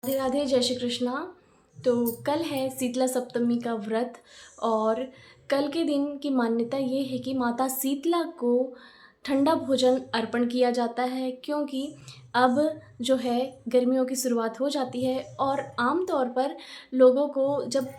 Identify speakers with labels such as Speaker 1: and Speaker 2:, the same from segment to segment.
Speaker 1: राधे राधे, जय श्री कृष्णा। तो कल है शीतला सप्तमी का व्रत और कल के दिन की मान्यता ये है कि माता शीतला को ठंडा भोजन अर्पण किया जाता है, क्योंकि अब जो है गर्मियों की शुरुआत हो जाती है और आम तौर पर लोगों को जब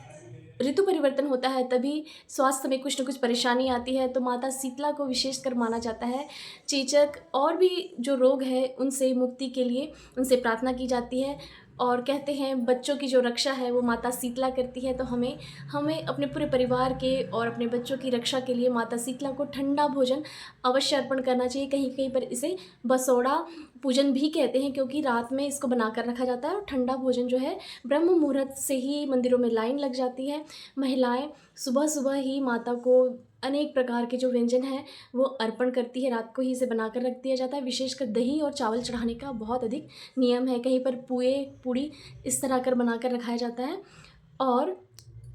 Speaker 1: ऋतु परिवर्तन होता है तभी स्वास्थ्य में कुछ न कुछ परेशानी आती है। तो माता शीतला को विशेषकर माना जाता है। चेचक और भी जो रोग है उनसे मुक्ति के लिए उनसे प्रार्थना की जाती है और कहते हैं बच्चों की जो रक्षा है वो माता शीतला करती है। तो हमें हमें अपने पूरे परिवार के और अपने बच्चों की रक्षा के लिए माता शीतला को ठंडा भोजन अवश्य अर्पण करना चाहिए। कहीं कहीं पर इसे बसोड़ा पूजन भी कहते हैं, क्योंकि रात में इसको बनाकर रखा जाता है और ठंडा भोजन जो है ब्रह्म मुहूर्त से ही मंदिरों में लाइन लग जाती है। महिलाएं सुबह सुबह ही माता को अनेक प्रकार के जो व्यंजन हैं वो अर्पण करती है। रात को ही इसे बनाकर रख दिया जाता है। विशेषकर दही और चावल चढ़ाने का बहुत अधिक नियम है। कहीं पर पुए पूड़ी इस तरह कर बनाकर रखाया जाता है। और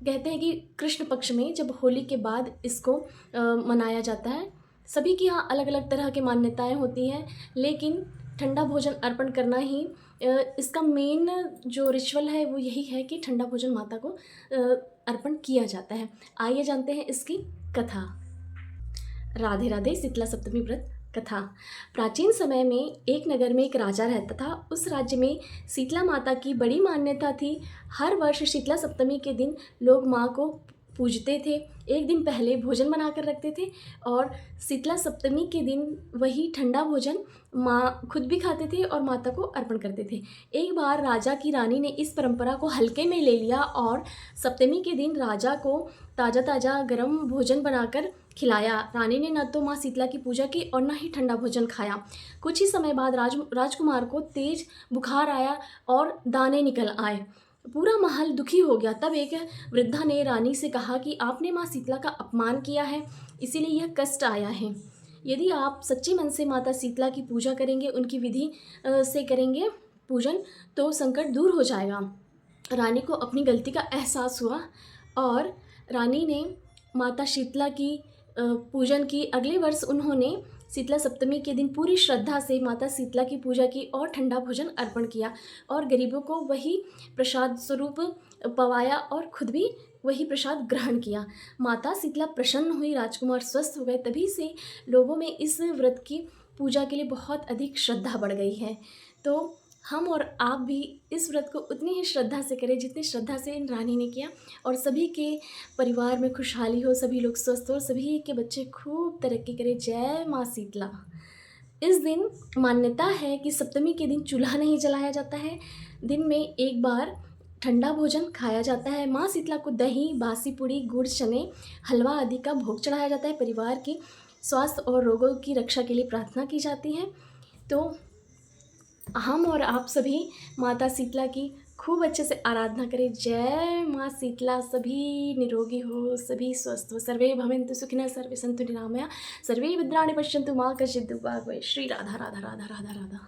Speaker 1: कहते हैं कि कृष्ण पक्ष में जब होली के बाद इसको मनाया जाता है। सभी की यहाँ अलग अलग तरह की मान्यताएं होती हैं, लेकिन ठंडा भोजन अर्पण करना ही इसका मेन जो रिचुअल है वो यही है कि ठंडा भोजन माता को अर्पण किया जाता है। आइए जानते हैं इसकी कथा। राधे राधे। शीतला सप्तमी व्रत कथा। प्राचीन समय में एक नगर में एक राजा रहता था। उस राज्य में शीतला माता की बड़ी मान्यता थी। हर वर्ष शीतला सप्तमी के दिन लोग माँ को पूजते थे। एक दिन पहले भोजन बनाकर रखते थे और शीतला सप्तमी के दिन वही ठंडा भोजन माँ खुद भी खाते थे और माता को अर्पण करते थे। एक बार राजा की रानी ने इस परंपरा को हल्के में ले लिया और सप्तमी के दिन राजा को ताज़ा ताज़ा गर्म भोजन बनाकर खिलाया। रानी ने न तो माँ शीतला की पूजा की और न ही ठंडा भोजन खाया। कुछ ही समय बाद राजकुमार को तेज बुखार आया और दाने निकल आए। पूरा महल दुखी हो गया। तब एक वृद्धा ने रानी से कहा कि आपने माँ शीतला का अपमान किया है, इसीलिए यह कष्ट आया है। यदि आप सच्चे मन से माता शीतला की पूजा करेंगे, उनकी विधि से करेंगे पूजन, तो संकट दूर हो जाएगा। रानी को अपनी गलती का एहसास हुआ और रानी ने माता शीतला की पूजन की। अगले वर्ष उन्होंने शीतला सप्तमी के दिन पूरी श्रद्धा से माता शीतला की पूजा की और ठंडा भोजन अर्पण किया और गरीबों को वही प्रसाद स्वरूप पवाया और खुद भी वही प्रसाद ग्रहण किया। माता शीतला प्रसन्न हुई, राजकुमार स्वस्थ हो गए। तभी से लोगों में इस व्रत की पूजा के लिए बहुत अधिक श्रद्धा बढ़ गई है। तो हम और आप भी इस व्रत को उतनी ही श्रद्धा से करें जितनी श्रद्धा से इन रानी ने किया, और सभी के परिवार में खुशहाली हो, सभी लोग स्वस्थ हो, सभी के बच्चे खूब तरक्की करें। जय माँ शीतला। इस दिन मान्यता है कि सप्तमी के दिन चूल्हा नहीं जलाया जाता है। दिन में एक बार ठंडा भोजन खाया जाता है। माँ शीतला को दही, बासी पूड़ी, गुड़, चने, हलवा आदि का भोग चढ़ाया जाता है। परिवार की स्वास्थ्य और रोगों की रक्षा के लिए प्रार्थना की जाती है। तो हम और आप सभी माता शीतला की खूब अच्छे से आराधना करें। जय माँ शीतला। सभी निरोगी हो, सभी स्वस्थ हो। सर्वे भवन्तु सुखिनः, सर्वे सन्तु निरामया, सर्वे भद्राणि पश्यन्तु मा कश्चित् दुर्भाग् भवेत्। श्री राधा राधा राधा राधा राधा।